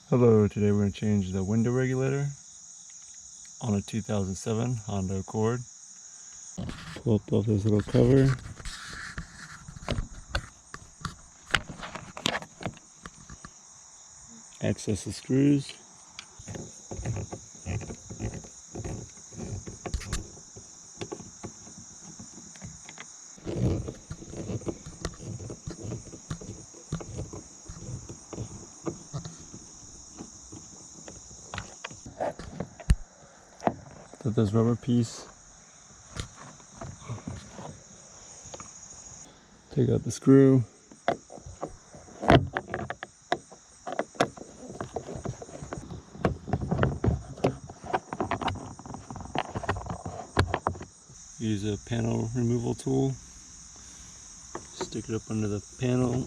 Hello, today we're going to change the window regulator on a 2007 Honda Accord. Pull up off this little cover. Access the screws. Put this rubber piece. Take out the screw. Use a panel removal tool. Stick it up under the panel.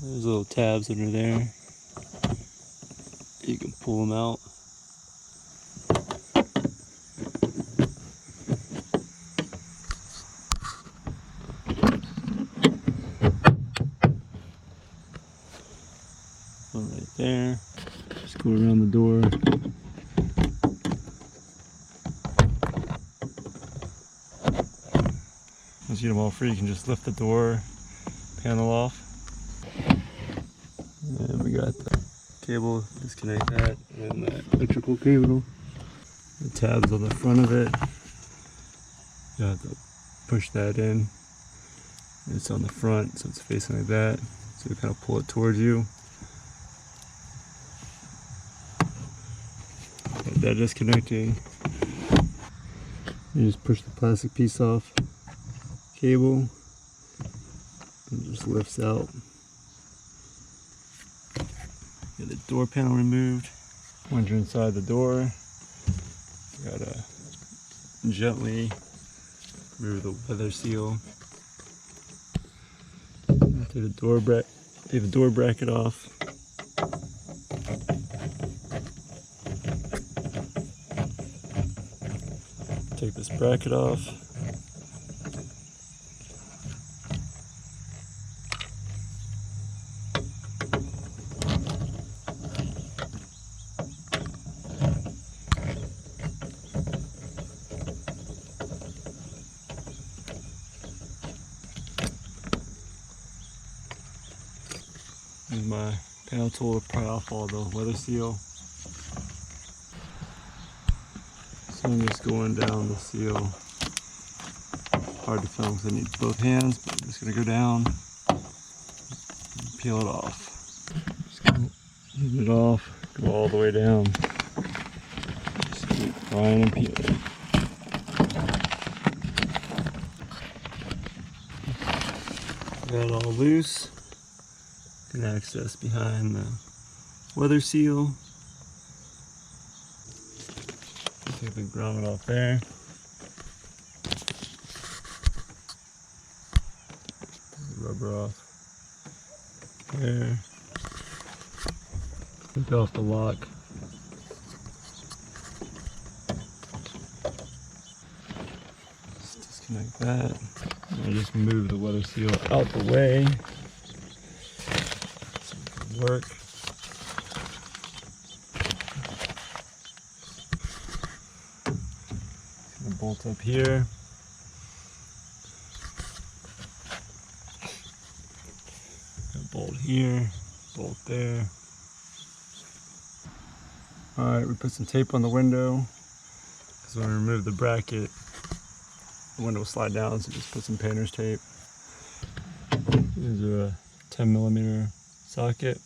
There's little tabs under there. You can pull them out. One right there. Just go around the door. Once you get them all free, you can just lift the door panel off. And we got the cable, disconnect that, and the electrical cable. The tabs on the front of it. You have to push that in. It's on the front, so it's facing like that. So you kind of pull it towards you. Got that disconnecting. You just push the plastic piece off cable. And it just lifts out. Get the door panel removed. Once you're inside the door, you gotta gently remove the weather seal. Take the door bracket off. Take this bracket off. Use my panel tool to pry off all the weather seal. So I'm just going down the seal. Hard to film because I need both hands, but I'm just going to go down and peel it off. Just gonna move it off, go all the way down. Just keep prying and peeling. Got it all loose. Can access behind the weather seal. Take the grommet off there. Take the rubber off there. Take off the lock. Just disconnect that. And I just move the weather seal out the way. Work. Gonna bolt up here. Gonna bolt here, bolt there. Alright, we put some tape on the window because when we remove the bracket, the window will slide down, so just put some painter's tape. Here's a 10mm socket.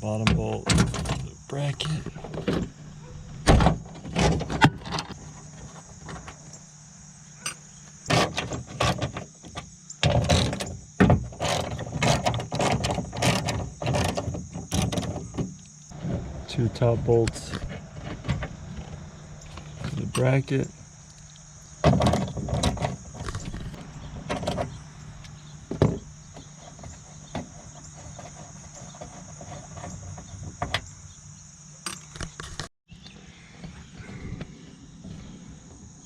Bottom bolt, the bracket. 2 top bolts in the bracket.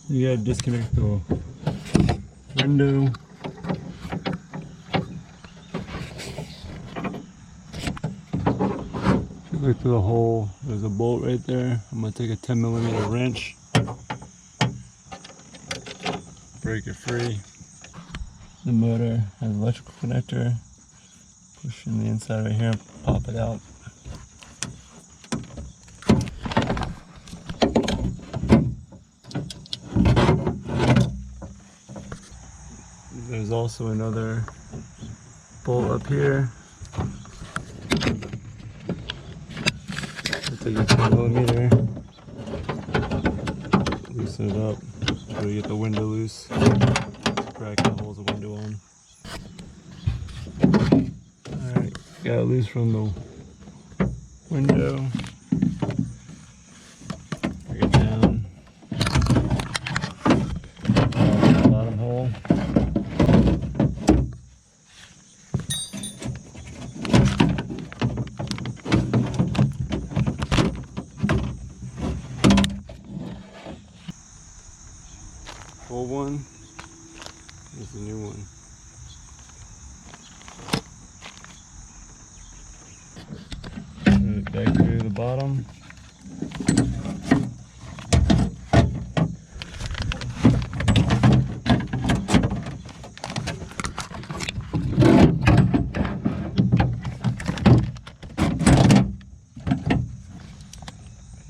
You gotta disconnect the window. If you look through the hole, there's a bolt right there. I'm gonna take a 10mm wrench, break it free. The motor has an electrical connector. Push in the inside right here, pop it out. There's also another bolt up here. I'll take a 10mm, loosen it up, try to get the window loose, crack and holds the window on. Alright, got it loose from the window. Bring it down. Bottom hole. Old one. Here's the new one. Put it back through the bottom.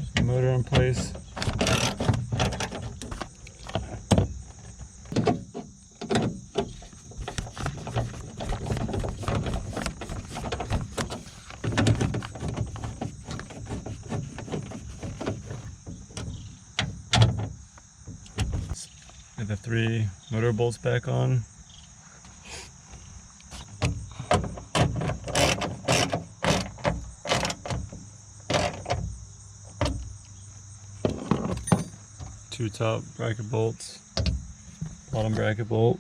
Get the motor in place. Get the 3 motor bolts back on. Two top bracket bolts, bottom bracket bolt.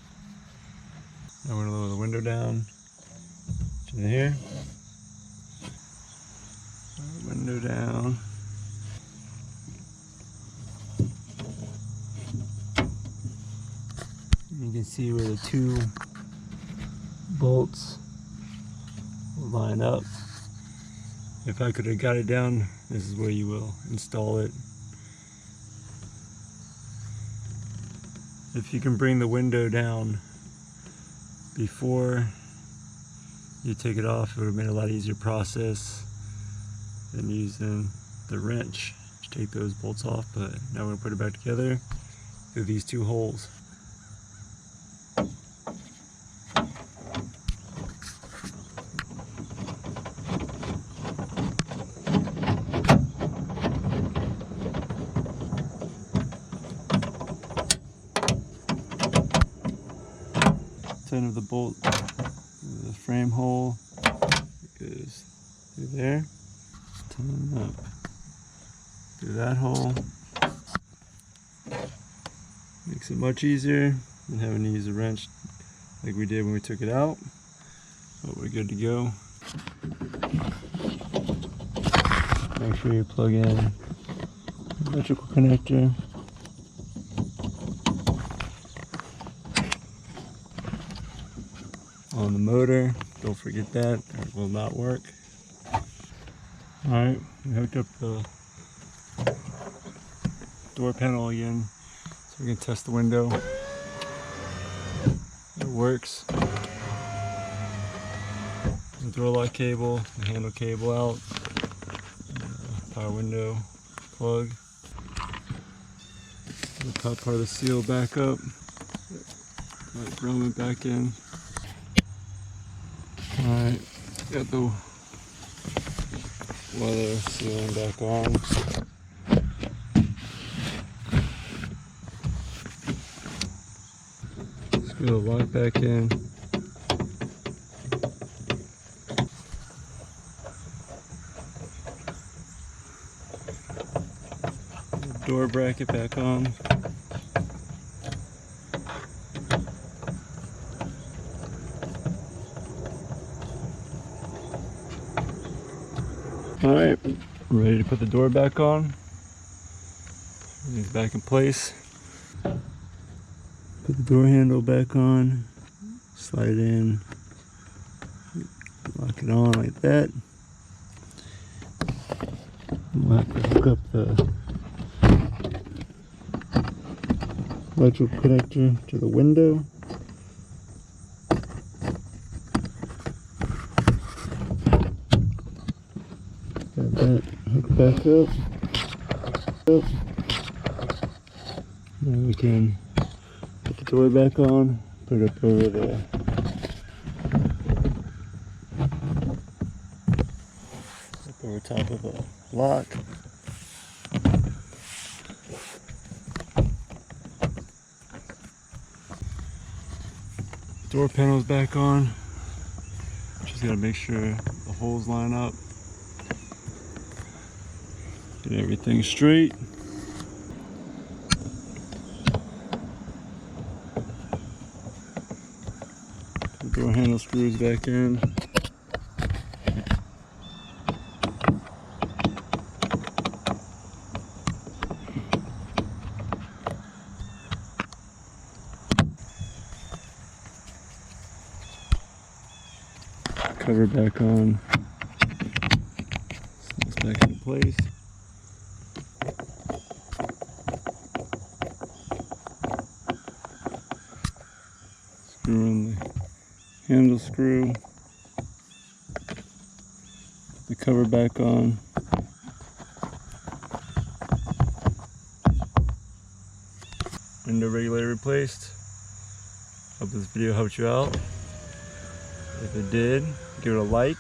Now we're gonna lower the window down to here. Window down. You can see where the 2 bolts will line up. If I could have got it down, this is where you will install it. If you can bring the window down before you take it off, it would have made a lot easier process than using the wrench to take those bolts off. But now we're going to put it back together through these 2 holes. End of the bolt, the frame hole goes through there, turn up through that hole. Makes it much easier than having to use a wrench like we did when we took it out, but we're good to go. Make sure you plug in the electrical connector. On the motor, don't forget that, or it will not work. Alright, we hooked up the door panel again, so we can test the window. It works. The door lock cable, the handle cable out, power window plug. The top part of the seal back up, let Roman back in. Alright, got the weather sealing back on. Screw the lock back in. door bracket back on. Alright, ready to put the door back on. Everything's back in place. Put the door handle back on, slide it in, lock it on like that. We'll have to hook up the electrical connector to the window. Got that hooked back up. Now we can put the door back on, put it up over there. Up over top of a lock. Door panel's back on. Just gotta make sure the holes line up. Get everything straight. The door handle screws back in. Cover back on. Snaps back into place. Screw in the handle screw. Put the cover back on. Window regulator replaced. Hope this video helped you out. If it did, give it a like.